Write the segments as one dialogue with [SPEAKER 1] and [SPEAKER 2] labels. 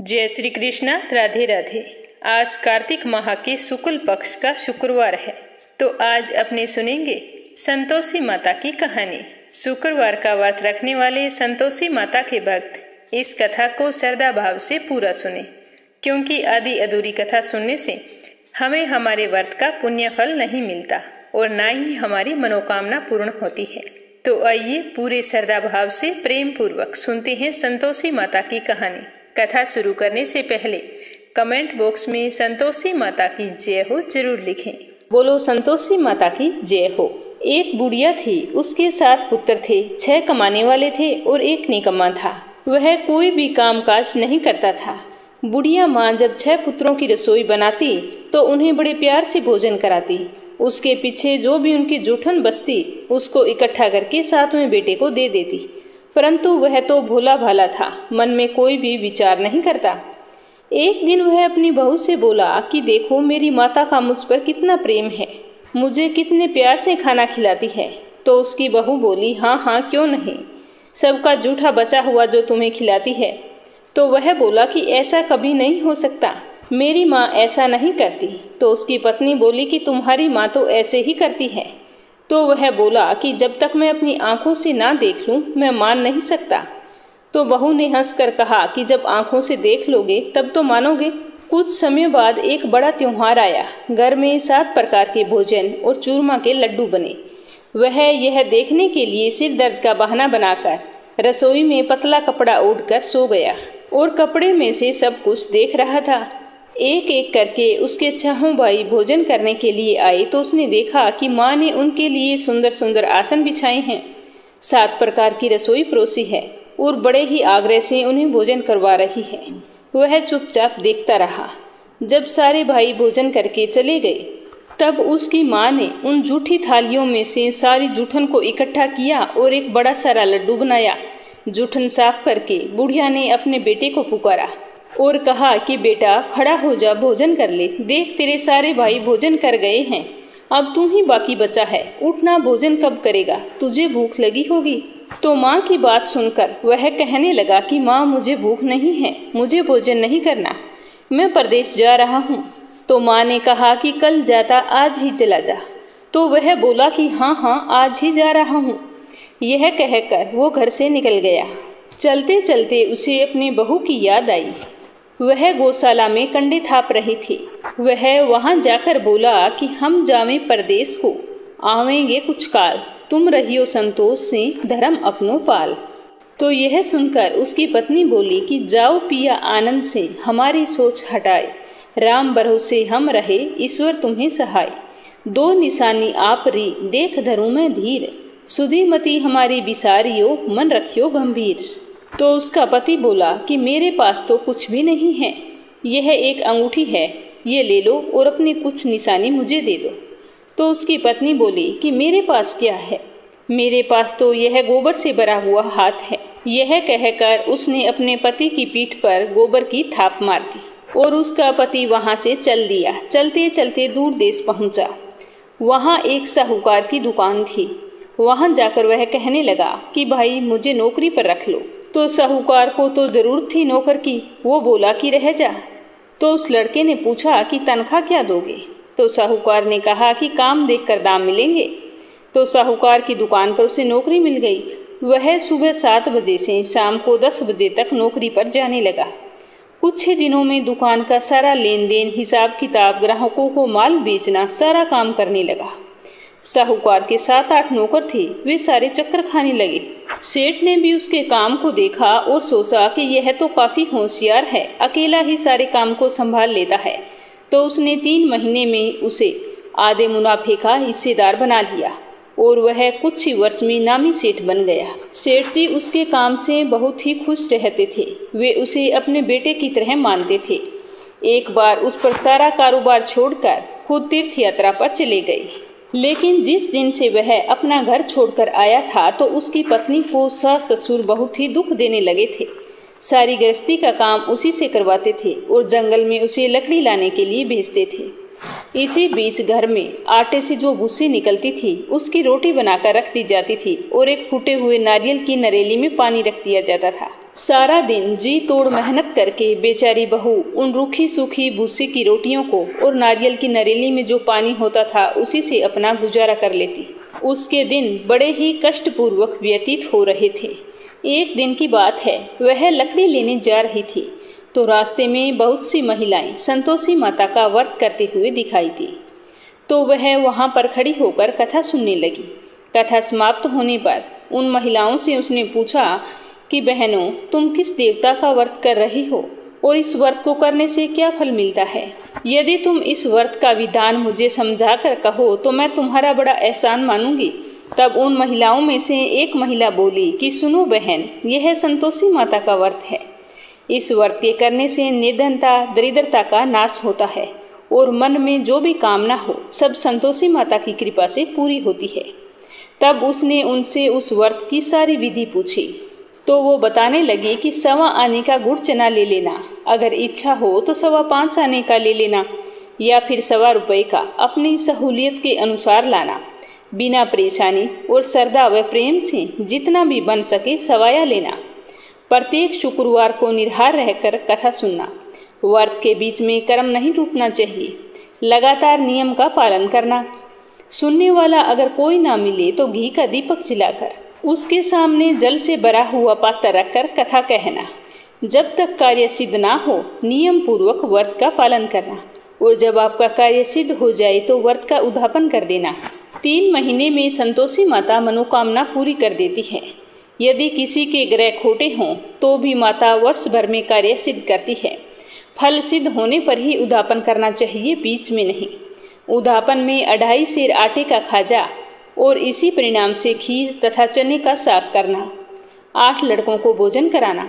[SPEAKER 1] जय श्री कृष्णा। राधे राधे। आज कार्तिक माह के शुक्ल पक्ष का शुक्रवार है, तो आज अपने सुनेंगे संतोषी माता की कहानी। शुक्रवार का व्रत रखने वाले संतोषी माता के भक्त इस कथा को श्रद्धा भाव से पूरा सुने, क्योंकि आधी अधूरी कथा सुनने से हमें हमारे व्रत का पुण्य फल नहीं मिलता और ना ही हमारी मनोकामना पूर्ण होती है। तो आइए पूरे श्रद्धा भाव से प्रेम पूर्वक सुनते हैं संतोषी माता की कहानी। कथा शुरू करने से पहले कमेंट बॉक्स में संतोषी माता की जय हो जरूर लिखें। बोलो संतोषी माता की जय हो। एक बुढ़िया थी, उसके 7 पुत्र थे। 6 कमाने वाले थे और एक निकम्मा था। वह कोई भी काम काज नहीं करता था। बुढ़िया माँ जब 6 पुत्रों की रसोई बनाती तो उन्हें बड़े प्यार से भोजन कराती। उसके पीछे जो भी उनकी जूठन बचती उसको इकट्ठा करके 7वें बेटे को दे देती, परंतु वह तो भोला भाला था, मन में कोई भी विचार नहीं करता। एक दिन वह अपनी बहू से बोला कि देखो मेरी माता का मुझ पर कितना प्रेम है, मुझे कितने प्यार से खाना खिलाती है। तो उसकी बहू बोली, हाँ हाँ क्यों नहीं, सबका जूठा बचा हुआ जो तुम्हें खिलाती है। तो वह बोला कि ऐसा कभी नहीं हो सकता, मेरी माँ ऐसा नहीं करती। तो उसकी पत्नी बोली कि तुम्हारी माँ तो ऐसे ही करती है। तो वह बोला कि जब तक मैं अपनी आंखों से ना देख लूं मैं मान नहीं सकता। तो बहू ने हंसकर कहा कि जब आंखों से देख लोगे तब तो मानोगे। कुछ समय बाद एक बड़ा त्योहार आया। घर में 7 प्रकार के भोजन और चूरमा के लड्डू बने। वह यह देखने के लिए सिर दर्द का बहाना बनाकर रसोई में पतला कपड़ा ओढ़कर सो गया और कपड़े में से सब कुछ देख रहा था। एक एक करके उसके 6 भाई भोजन करने के लिए आए तो उसने देखा कि माँ ने उनके लिए सुंदर सुंदर आसन बिछाए हैं, 7 प्रकार की रसोई परोसी है और बड़े ही आग्रह से उन्हें भोजन करवा रही है। वह चुपचाप देखता रहा। जब सारे भाई भोजन करके चले गए तब उसकी माँ ने उन जूठी थालियों में से सारी जूठन को इकट्ठा किया और एक बड़ा सारा लड्डू बनाया। जूठन साफ करके बुढ़िया ने अपने बेटे को पुकारा और कहा कि बेटा खड़ा हो जा, भोजन कर ले। देख तेरे सारे भाई भोजन कर गए हैं, अब तू ही बाकी बचा है। उठना, भोजन कब करेगा, तुझे भूख लगी होगी। तो माँ की बात सुनकर वह कहने लगा कि माँ मुझे भूख नहीं है, मुझे भोजन नहीं करना, मैं परदेश जा रहा हूँ। तो माँ ने कहा कि कल जाता आज ही चला जा। तो वह बोला कि हाँ हाँ आज ही जा रहा हूँ। यह कहकर वो घर से निकल गया। चलते चलते उसे अपनी बहू की याद आई। वह गौशाला में कंडे थाप रही थी। वह वहां जाकर बोला कि हम जावें परदेश को, आवेंगे कुछ काल, तुम रहियो संतोष से धर्म अपनो पाल। तो यह सुनकर उसकी पत्नी बोली कि जाओ पिया आनंद से, हमारी सोच हटाए, राम भरोसे हम रहे, ईश्वर तुम्हें सहाय। 2 निशानी आप री, देख धरूं मैं धीर, सुधी मती हमारी बिसारियो, मन रखियो गंभीर। तो उसका पति बोला कि मेरे पास तो कुछ भी नहीं है, यह एक अंगूठी है, ये ले लो और अपनी कुछ निशानी मुझे दे दो। तो उसकी पत्नी बोली कि मेरे पास क्या है, मेरे पास तो यह गोबर से भरा हुआ हाथ है। यह कहकर उसने अपने पति की पीठ पर गोबर की थाप मार दी और उसका पति वहां से चल दिया। चलते चलते दूर देश पहुंचा। वहां एक साहूकार की दुकान थी। वहां जाकर वह कहने लगा कि भाई मुझे नौकरी पर रख लो। तो साहूकार को तो जरूरत थी नौकर की, वो बोला कि रह जा। तो उस लड़के ने पूछा कि तनख्वाह क्या दोगे। तो साहूकार ने कहा कि काम देखकर दाम मिलेंगे। तो साहूकार की दुकान पर उसे नौकरी मिल गई। वह सुबह 7 बजे से शाम को 10 बजे तक नौकरी पर जाने लगा। कुछ ही दिनों में दुकान का सारा लेन देन, हिसाब किताब, ग्राहकों को माल बेचना, सारा काम करने लगा। साहूकार के 7-8 नौकर थे, वे सारे चक्कर खाने लगे। सेठ ने भी उसके काम को देखा और सोचा कि यह तो काफी होशियार है, अकेला ही सारे काम को संभाल लेता है। तो उसने 3 महीने में उसे आधे मुनाफे का हिस्सेदार बना लिया और वह कुछ ही वर्ष में नामी सेठ बन गया। सेठ जी उसके काम से बहुत ही खुश रहते थे। वे उसे अपने बेटे की तरह मानते थे। एक बार उस पर सारा कारोबार छोड़कर खुद तीर्थ यात्रा पर चले गए। लेकिन जिस दिन से वह अपना घर छोड़कर आया था तो उसकी पत्नी को सास ससुर बहुत ही दुख देने लगे थे। सारी गृहस्थी का काम उसी से करवाते थे और जंगल में उसे लकड़ी लाने के लिए भेजते थे। इसी बीच घर में आटे से जो भूसी निकलती थी उसकी रोटी बनाकर रख दी जाती थी और एक फूटे हुए नारियल की नरेली में पानी रख दिया जाता था। सारा दिन जी तोड़ मेहनत करके बेचारी बहू उन रूखी सूखी भूसी की रोटियों को और नारियल की नरेली में जो पानी होता था उसी से अपना गुजारा कर लेती। उसके दिन बड़े ही कष्टपूर्वक व्यतीत हो रहे थे। एक दिन की बात है, वह लकड़ी लेने जा रही थी तो रास्ते में बहुत सी महिलाएं संतोषी माता का व्रत करते हुए दिखाई दी। तो वह वहां पर खड़ी होकर कथा सुनने लगी। कथा समाप्त होने पर उन महिलाओं से उसने पूछा कि बहनों, तुम किस देवता का व्रत कर रही हो और इस व्रत को करने से क्या फल मिलता है? यदि तुम इस व्रत का विधान मुझे समझा कर कहो तो मैं तुम्हारा बड़ा एहसान मानूंगी। तब उन महिलाओं में से एक महिला बोली कि सुनो बहन, यह संतोषी माता का व्रत है। इस व्रत के करने से निर्धनता दरिद्रता का नाश होता है और मन में जो भी कामना हो सब संतोषी माता की कृपा से पूरी होती है। तब उसने उनसे उस व्रत की सारी विधि पूछी तो वो बताने लगी कि 1.25 आने का गुड़ चना ले लेना, अगर इच्छा हो तो 5.25 आने का ले लेना या फिर 1.25 रुपये का अपनी सहूलियत के अनुसार लाना। बिना परेशानी और श्रद्धा व प्रेम से जितना भी बन सके सवाया लेना। प्रत्येक शुक्रवार को निराहार रहकर कथा सुनना। व्रत के बीच में कर्म नहीं टूटना चाहिए। लगातार नियम का पालन करना। सुनने वाला अगर कोई ना मिले तो घी का दीपक जलाकर उसके सामने जल से भरा हुआ पात्र रखकर कथा कहना। जब तक कार्य सिद्ध ना हो नियम पूर्वक व्रत का पालन करना और जब आपका कार्य सिद्ध हो जाए तो व्रत का उद्यापन कर देना। 3 महीने में संतोषी माता मनोकामना पूरी कर देती है। यदि किसी के ग्रह खोटे हों तो भी माता वर्ष भर में कार्य सिद्ध करती है। फल सिद्ध होने पर ही उद्यापन करना चाहिए, बीच में नहीं। उद्यापन में 2.5 सेर आटे का खाजा और इसी परिणाम से खीर तथा चने का साग करना। 8 लड़कों को भोजन कराना।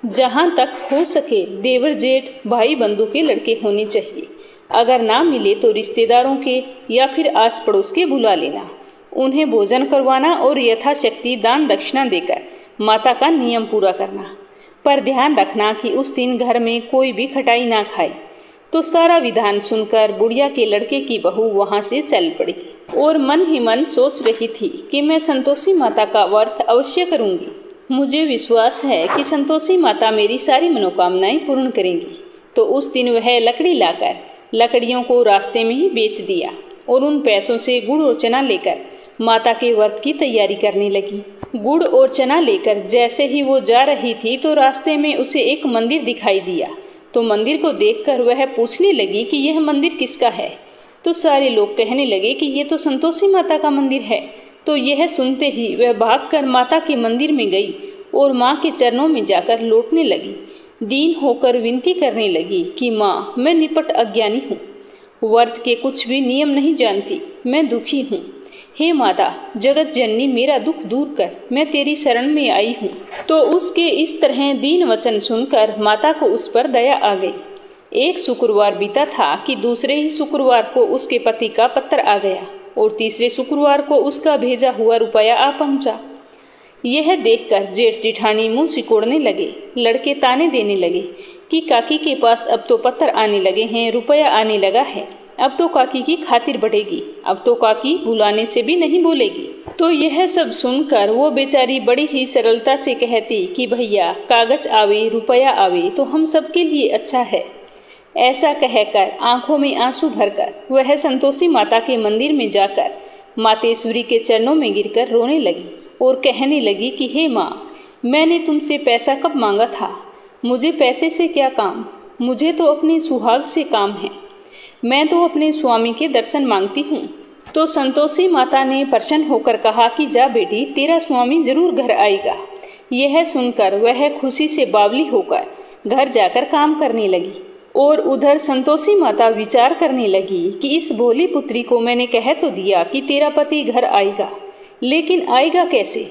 [SPEAKER 1] जहाँ तक हो सके देवर जेठ भाई बंधु के लड़के होने चाहिए। अगर ना मिले तो रिश्तेदारों के या फिर आस पड़ोस के बुला लेना। उन्हें भोजन करवाना और यथाशक्ति दान दक्षिणा देकर माता का नियम पूरा करना। पर ध्यान रखना कि उस दिन घर में कोई भी खटाई ना खाए। तो सारा विधान सुनकर बुढ़िया के लड़के की बहू वहां से चल पड़ी और मन ही मन सोच रही थी कि मैं संतोषी माता का व्रत अवश्य करूंगी। मुझे विश्वास है कि संतोषी माता मेरी सारी मनोकामनाएं पूर्ण करेंगी। तो उस दिन वह लकड़ी लाकर लकड़ियों को रास्ते में ही बेच दिया और उन पैसों से गुड़ और चना लेकर माता के व्रत की तैयारी करने लगी। गुड़ और चना लेकर जैसे ही वो जा रही थी तो रास्ते में उसे एक मंदिर दिखाई दिया। तो मंदिर को देखकर वह पूछने लगी कि यह मंदिर किसका है। तो सारे लोग कहने लगे कि यह तो संतोषी माता का मंदिर है। तो यह सुनते ही वह भागकर माता के मंदिर में गई और माँ के चरणों में जाकर लौटने लगी। दीन होकर विनती करने लगी कि माँ, मैं निपट अज्ञानी हूँ, व्रत के कुछ भी नियम नहीं जानती, मैं दुखी हूँ। हे माता जगत जननी, मेरा दुख दूर कर, मैं तेरी शरण में आई हूँ। तो उसके इस तरह दीन वचन सुनकर माता को उस पर दया आ गई। एक शुक्रवार बीता था कि दूसरे ही शुक्रवार को उसके पति का पत्र आ गया और तीसरे शुक्रवार को उसका भेजा हुआ रुपया आ पहुंचा। यह देखकर जेठ जिठानी मुंह सिकोड़ने लगे। लड़के ताने देने लगे कि काकी के पास अब तो पत्र आने लगे हैं, रुपया आने लगा है, अब तो काकी की खातिर बढ़ेगी, अब तो काकी बुलाने से भी नहीं बोलेगी। तो यह सब सुनकर वो बेचारी बड़ी ही सरलता से कहती कि भैया कागज आवे रुपया आवे तो हम सबके लिए अच्छा है। ऐसा कहकर आंखों में आंसू भरकर वह संतोषी माता के मंदिर में जाकर मातेश्वरी के चरणों में गिरकर रोने लगी और कहने लगी कि हे माँ, मैंने तुमसे पैसा कब मांगा था? मुझे पैसे से क्या काम, मुझे तो अपने सुहाग से काम है। मैं तो अपने स्वामी के दर्शन मांगती हूँ। तो संतोषी माता ने प्रसन्न होकर कहा कि जा बेटी, तेरा स्वामी जरूर घर आएगा। यह सुनकर वह खुशी से बावली होकर घर जाकर काम करने लगी और उधर संतोषी माता विचार करने लगी कि इस भोली पुत्री को मैंने कह तो दिया कि तेरा पति घर आएगा, लेकिन आएगा कैसे?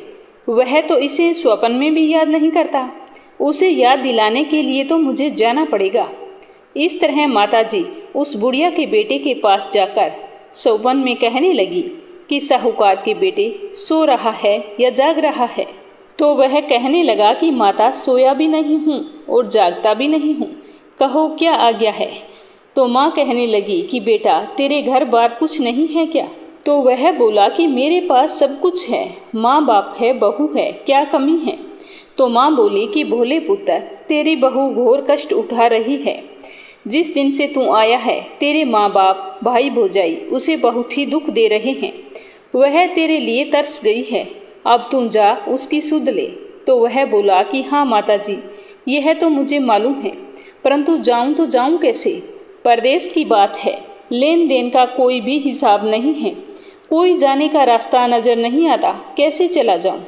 [SPEAKER 1] वह तो इसे स्वप्न में भी याद नहीं करता। उसे याद दिलाने के लिए तो मुझे जाना पड़ेगा। इस तरह माताजी उस बुढ़िया के बेटे के पास जाकर स्वप्न में कहने लगी कि साहूकार के बेटे सो रहा है या जाग रहा है। तो वह कहने लगा कि माता, सोया भी नहीं हूँ और जागता भी नहीं हूँ, कहो क्या आज्ञा है। तो माँ कहने लगी कि बेटा, तेरे घर बार कुछ नहीं है क्या? तो वह बोला कि मेरे पास सब कुछ है, माँ बाप है, बहू है, क्या कमी है?
[SPEAKER 2] तो माँ बोली कि भोले पुत्र, तेरी बहू घोर कष्ट उठा रही है। जिस दिन से तू आया है तेरे माँ बाप, भाई भौजाई उसे बहुत ही दुख दे रहे हैं। वह तेरे लिए तरस गई है, अब तू जा उसकी सुध ले। तो वह बोला कि हाँ माताजी, यह तो मुझे मालूम है, परंतु जाऊं तो जाऊं कैसे? परदेश की बात है, लेन देन का कोई भी हिसाब नहीं है, कोई जाने का रास्ता नजर नहीं आता, कैसे चला जाऊं?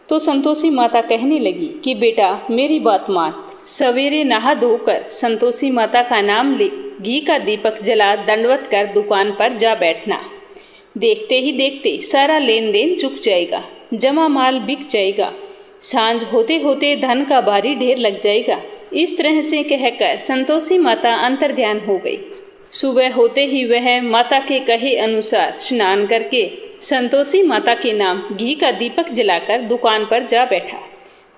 [SPEAKER 2] तो संतोषी माता कहने लगी कि बेटा मेरी बात मान। सवेरे नहा धोकर संतोषी माता का नाम ले, घी का दीपक जला दंडवत कर दुकान पर जा बैठना। देखते ही देखते सारा लेन देन चुक जाएगा, जमा माल बिक जाएगा, सांझ होते होते धन का भारी ढेर लग जाएगा। इस तरह से कहकर संतोषी माता अंतर्ध्यान हो गई। सुबह होते ही वह माता के कहे अनुसार स्नान करके संतोषी माता के नाम घी का दीपक जलाकर दुकान पर जा बैठा।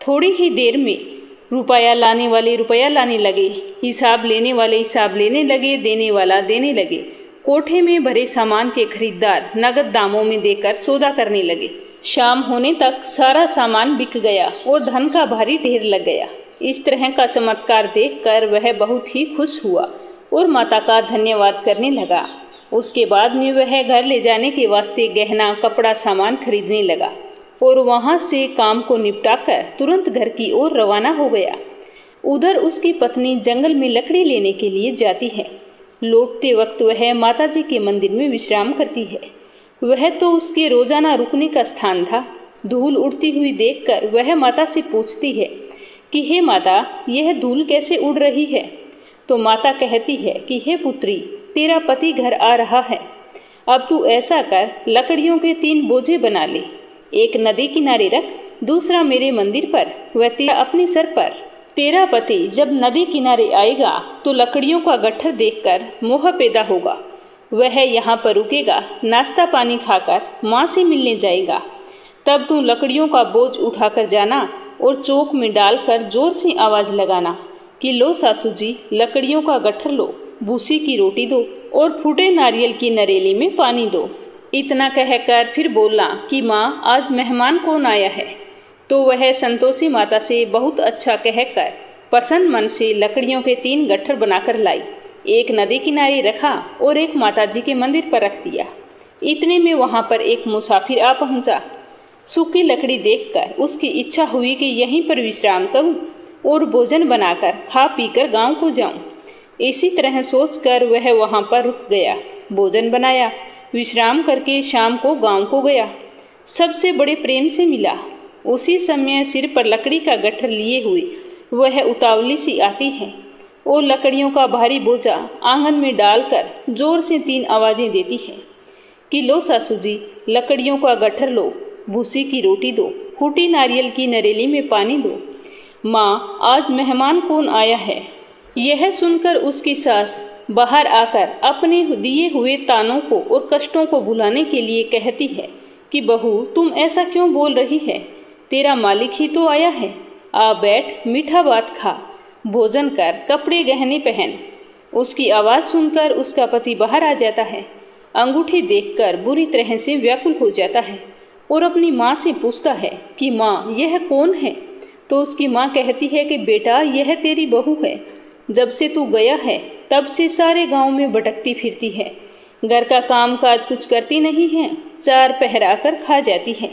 [SPEAKER 2] थोड़ी ही देर में रुपया लाने वाले रुपया लाने लगे, हिसाब लेने वाले हिसाब लेने लगे, देने वाला देने लगे। कोठे में भरे सामान के खरीदार नगद दामों में देकर सौदा करने लगे। शाम होने तक सारा सामान बिक गया और धन का भारी ढेर लग गया। इस तरह का चमत्कार देखकर वह बहुत ही खुश हुआ और माता का धन्यवाद करने लगा। उसके बाद में वह घर ले जाने के वास्ते गहना कपड़ा सामान खरीदने लगा और वहां से काम को निपटाकर तुरंत घर की ओर रवाना हो गया। उधर उसकी पत्नी जंगल में लकड़ी लेने के लिए जाती है। लौटते वक्त वह माताजी के मंदिर में विश्राम करती है। वह तो उसके रोजाना रुकने का स्थान था। धूल उड़ती हुई देखकर वह माता से पूछती है कि हे माता, यह धूल कैसे उड़ रही है? तो माता कहती है कि हे पुत्री, तेरा पति घर आ रहा है। अब तू ऐसा कर, लकड़ियों के 3 बोझे बना ले, एक नदी किनारे रख, दूसरा मेरे मंदिर पर, वह तेरा अपने सर पर। तेरा पति जब नदी किनारे आएगा तो लकड़ियों का गट्ठर देखकर मोह पैदा होगा। वह यहाँ पर रुकेगा, नाश्ता पानी खाकर माँ से मिलने जाएगा। तब तू लकड़ियों का बोझ उठाकर जाना और चौक में डालकर जोर से आवाज लगाना कि लो सासू जी, लकड़ियों का गट्ठर लो, भूसी की रोटी दो और फूटे नारियल की नरेली में पानी दो। इतना कहकर फिर बोला कि माँ, आज मेहमान कौन आया है? तो वह संतोषी माता से बहुत अच्छा कहकर प्रसन्न मन से लकड़ियों के 3 गट्ठर बनाकर लाई। एक नदी किनारे रखा और एक माताजी के मंदिर पर रख दिया। इतने में वहां पर एक मुसाफिर आ पहुंचा। सूखी लकड़ी देखकर उसकी इच्छा हुई कि यहीं पर विश्राम करूं और भोजन बनाकर खा पीकर गांव को जाऊं। इसी तरह सोचकर वह वहां पर रुक गया, भोजन बनाया, विश्राम करके शाम को गांव को गया। सबसे बड़े प्रेम से मिला। उसी समय सिर पर लकड़ी का गट्ठर लिए हुए वह उतावली सी आती है और लकड़ियों का भारी बोझा आंगन में डालकर जोर से 3 आवाजें देती है कि लो सासू जी, लकड़ियों का गट्ठर लो, भूसी की रोटी दो, फूटी नारियल की नरेली में पानी दो। माँ, आज मेहमान कौन आया है? यह सुनकर उसकी सास बाहर आकर अपने दिए हुए तानों को और कष्टों को भुलाने के लिए कहती है कि बहू, तुम ऐसा क्यों बोल रही है? तेरा मालिक ही तो आया है। आ बैठ, मीठा बात खा, भोजन कर, कपड़े गहने पहन। उसकी आवाज़ सुनकर उसका पति बाहर आ जाता है। अंगूठी देखकर बुरी तरह से व्याकुल हो जाता है और अपनी माँ से पूछता है कि माँ, यह कौन है? तो उसकी माँ कहती है कि बेटा, यह तेरी बहू है। जब से तू गया है तब से सारे गांव में भटकती फिरती है, घर का काम काज कुछ करती नहीं है, 4 पहर आकर खा जाती है।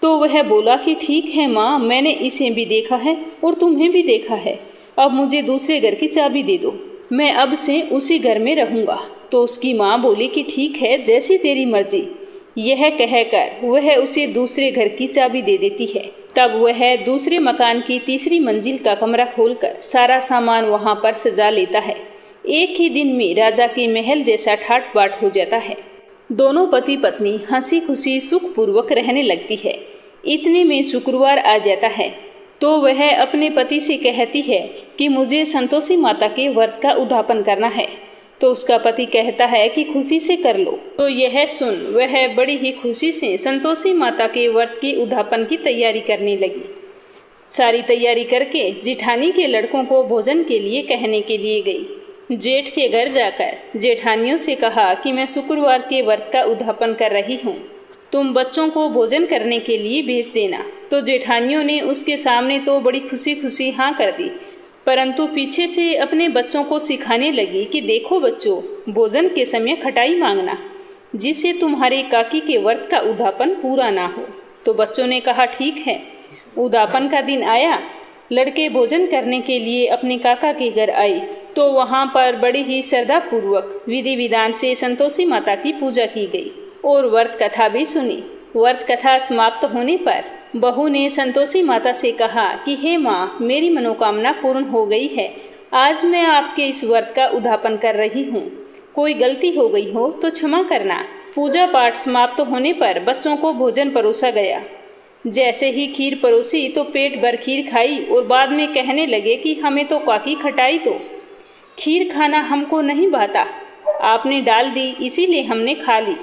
[SPEAKER 2] तो वह बोला कि ठीक है माँ, मैंने इसे भी देखा है और तुम्हें भी देखा है। अब मुझे दूसरे घर की चाबी दे दो, मैं अब से उसी घर में रहूँगा। तो उसकी माँ बोली कि ठीक है, जैसी तेरी मर्जी। यह कहकर वह उसे दूसरे घर की चाबी दे देती है। तब वह दूसरे मकान की 3री मंजिल का कमरा खोलकर सारा सामान वहां पर सजा लेता है। एक ही दिन में राजा के महल जैसा ठाट बाट हो जाता है। दोनों पति पत्नी हंसी खुशी सुखपूर्वक रहने लगती है। इतने में शुक्रवार आ जाता है तो वह अपने पति से कहती है कि मुझे संतोषी माता के व्रत का उद्यापन करना है। तो उसका पति कहता है कि खुशी से कर लो। तो यह सुन वह बड़ी ही खुशी से संतोषी माता के व्रत के उद्यापन की तैयारी करने लगी। सारी तैयारी करके जिठानी के लड़कों को भोजन के लिए कहने के लिए गई। जेठ के घर जाकर जेठानियों से कहा कि मैं शुक्रवार के व्रत का उद्यापन कर रही हूँ, तुम बच्चों को भोजन करने के लिए भेज देना। तो जेठानियों ने उसके सामने तो बड़ी खुशी खुशी हाँ कर दी, परंतु पीछे से अपने बच्चों को सिखाने लगी कि देखो बच्चों, भोजन के समय खटाई मांगना, जिससे तुम्हारे काकी के व्रत का उद्यापन पूरा ना हो। तो बच्चों ने कहा ठीक है। उद्यापन का दिन आया। लड़के भोजन करने के लिए अपने काका के घर आए तो वहाँ पर बड़ी ही श्रद्धापूर्वक विधि विधान से संतोषी माता की पूजा की गई और व्रत कथा भी सुनी। व्रत कथा समाप्त होने पर बहू ने संतोषी माता से कहा कि हे माँ, मेरी मनोकामना पूर्ण हो गई है। आज मैं आपके इस व्रत का उद्यापन कर रही हूँ। कोई गलती हो गई हो तो क्षमा करना। पूजा पाठ समाप्त होने पर बच्चों को भोजन परोसा गया। जैसे ही खीर परोसी तो पेट भर खीर खाई और बाद में कहने लगे कि हमें तो काकी खटाई दो। खीर खाना हमको नहीं भाता, आपने डाल दी इसीलिए हमने खा ली,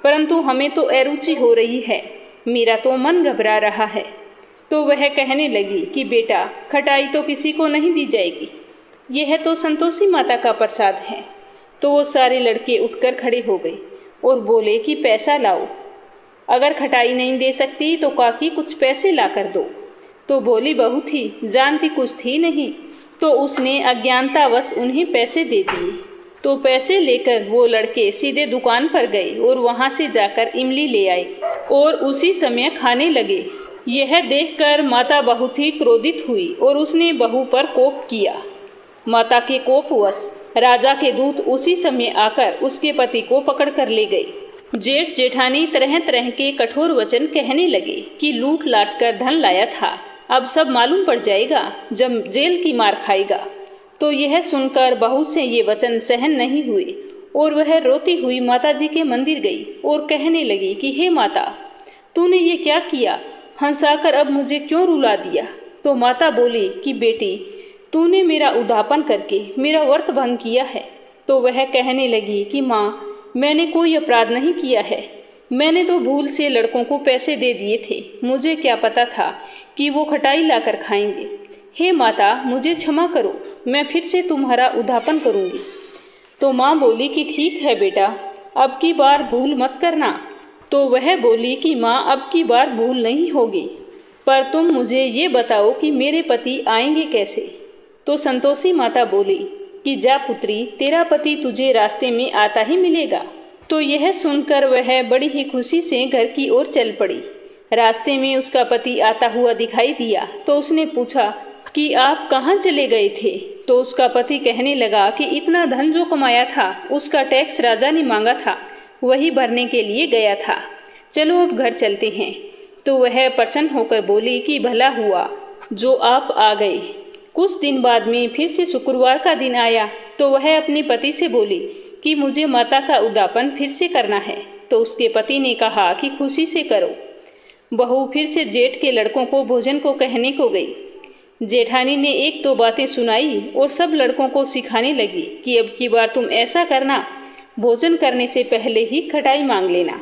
[SPEAKER 2] परंतु हमें तो अरुचि हो रही है, मेरा तो मन घबरा रहा है। तो वह कहने लगी कि बेटा, खटाई तो किसी को नहीं दी जाएगी, यह तो संतोषी माता का प्रसाद है। तो वो सारे लड़के उठकर खड़े हो गए और बोले कि पैसा लाओ, अगर खटाई नहीं दे सकती तो काकी कुछ पैसे ला कर दो। तो बोली बहू थी, जानती कुछ थी नहीं, तो उसने अज्ञानतावश उन्हें पैसे दे दिए। तो पैसे लेकर वो लड़के सीधे दुकान पर गए और वहाँ से जाकर इमली ले आए और उसी समय खाने लगे। यह देखकर माता बहुत ही क्रोधित हुई और उसने बहू पर कोप किया। माता के कोपवश राजा के दूत उसी समय आकर उसके पति को पकड़ कर ले गए। जेठ जेठानी तरह तरह के कठोर वचन कहने लगे कि लूट लाट कर धन लाया था, अब सब मालूम पड़ जाएगा जब जेल की मार खाएगा। तो यह सुनकर बहू से ये वचन सहन नहीं हुए और वह रोती हुई माताजी के मंदिर गई और कहने लगी कि हे माता, तूने ये क्या किया, हंसाकर अब मुझे क्यों रुला दिया। तो माता बोली कि बेटी, तूने मेरा उद्यापन करके मेरा व्रत भंग किया है। तो वह कहने लगी कि माँ, मैंने कोई अपराध नहीं किया है, मैंने तो भूल से लड़कों को पैसे दे दिए थे, मुझे क्या पता था कि वो खटाई लाकर खाएंगे। हे माता, मुझे क्षमा करो, मैं फिर से तुम्हारा उद्यापन करूँगी। तो माँ बोली कि ठीक है बेटा, अब की बार भूल मत करना। तो वह बोली कि माँ, अब की बार भूल नहीं होगी, पर तुम मुझे ये बताओ कि मेरे पति आएंगे कैसे। तो संतोषी माता बोली कि जा पुत्री, तेरा पति तुझे रास्ते में आता ही मिलेगा। तो यह सुनकर वह बड़ी ही खुशी से घर की ओर चल पड़ी। रास्ते में उसका पति आता हुआ दिखाई दिया तो उसने पूछा कि आप कहाँ चले गए थे। तो उसका पति कहने लगा कि इतना धन जो कमाया था उसका टैक्स राजा ने मांगा था, वही भरने के लिए गया था, चलो अब घर चलते हैं। तो वह प्रसन्न होकर बोली कि भला हुआ जो आप आ गए। कुछ दिन बाद में फिर से शुक्रवार का दिन आया तो वह अपने पति से बोली कि मुझे माता का उद्यापन फिर से करना है। तो उसके पति ने कहा कि खुशी से करो। बहू फिर से जेठ के लड़कों को भोजन को कहने को गई। जेठानी ने एक दो बातें सुनाई और सब लड़कों को सिखाने लगी कि अब की बार तुम ऐसा करना, भोजन करने से पहले ही खटाई मांग लेना।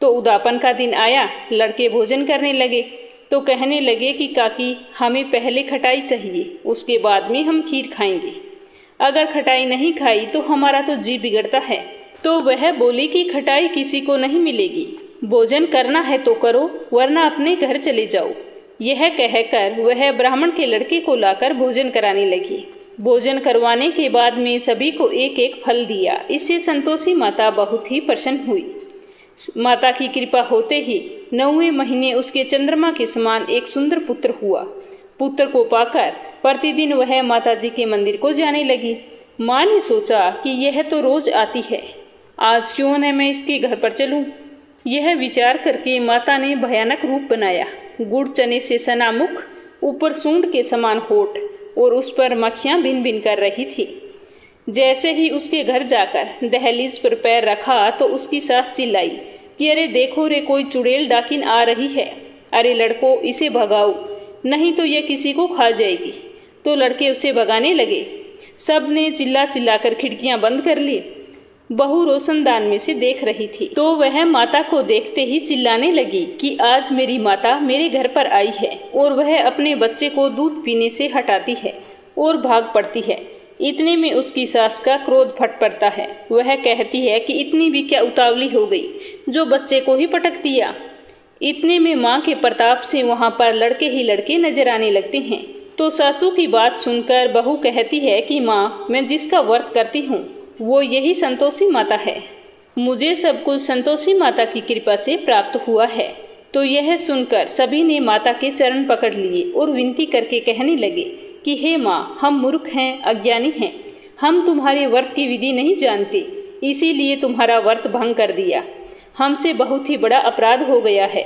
[SPEAKER 2] तो उद्यापन का दिन आया, लड़के भोजन करने लगे तो कहने लगे कि काकी, हमें पहले खटाई चाहिए, उसके बाद में हम खीर खाएंगे, अगर खटाई नहीं खाई तो हमारा तो जी बिगड़ता है। तो वह बोली कि खटाई किसी को नहीं मिलेगी, भोजन करना है तो करो, वरना अपने घर चले जाओ। यह कहकर वह ब्राह्मण के लड़के को लाकर भोजन कराने लगी। भोजन करवाने के बाद में सभी को एक एक फल दिया। इससे संतोषी माता बहुत ही प्रसन्न हुई। माता की कृपा होते ही 9वें महीने उसके चंद्रमा के समान एक सुंदर पुत्र हुआ। पुत्र को पाकर प्रतिदिन वह माताजी के मंदिर को जाने लगी। माँ ने सोचा कि यह तो रोज आती है, आज क्यों न मैं इसके घर पर चलूं। यह विचार करके माता ने भयानक रूप बनाया। गुड़ चने से सना मुख, ऊपर सूंड के समान होठ और उस पर मक्खियां भिन भिन कर रही थी। जैसे ही उसके घर जाकर दहलीज पर पैर रखा तो उसकी सास चिल्लाई कि अरे देखो रे, कोई चुड़ैल डाकिन आ रही है, अरे लड़को इसे भगाओ, नहीं तो यह किसी को खा जाएगी। तो लड़के उसे भगाने लगे। सब ने चिल्ला चिल्लाकर खिड़कियां बंद कर ली। बहू रोशनदान में से देख रही थी तो वह माता को देखते ही चिल्लाने लगी कि आज मेरी माता मेरे घर पर आई है और वह अपने बच्चे को दूध पीने से हटाती है और भाग पड़ती है। इतने में उसकी सास का क्रोध फट पड़ता है। वह कहती है कि इतनी भी क्या उतावली हो गई जो बच्चे को ही पटक दिया। इतने में माँ के प्रताप से वहाँ पर लड़के ही लड़के नजर आने लगते हैं। तो सासू की बात सुनकर बहू कहती है कि माँ, मैं जिसका व्रत करती हूँ वो यही संतोषी माता है। मुझे सब कुछ संतोषी माता की कृपा से प्राप्त हुआ है। तो यह सुनकर सभी ने माता के चरण पकड़ लिए और विनती करके कहने लगे कि हे माँ, हम मूर्ख हैं, अज्ञानी हैं, हम तुम्हारे व्रत की विधि नहीं जानते, इसीलिए तुम्हारा व्रत भंग कर दिया। हमसे बहुत ही बड़ा अपराध हो गया है।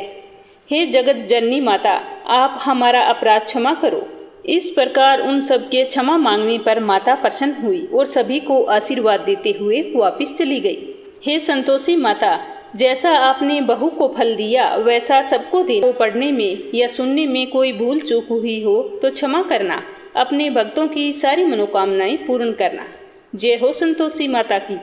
[SPEAKER 2] हे जगत जननी माता, आप हमारा अपराध क्षमा करो। इस प्रकार उन सब के क्षमा मांगने पर माता प्रसन्न हुई और सभी को आशीर्वाद देते हुए वापस चली गई। हे संतोषी माता, जैसा आपने बहू को फल दिया वैसा सबको दे। पढ़ने में या सुनने में कोई भूल चूक हुई हो तो क्षमा करना। अपने भक्तों की सारी मनोकामनाएं पूर्ण करना। जय हो संतोषी माता की।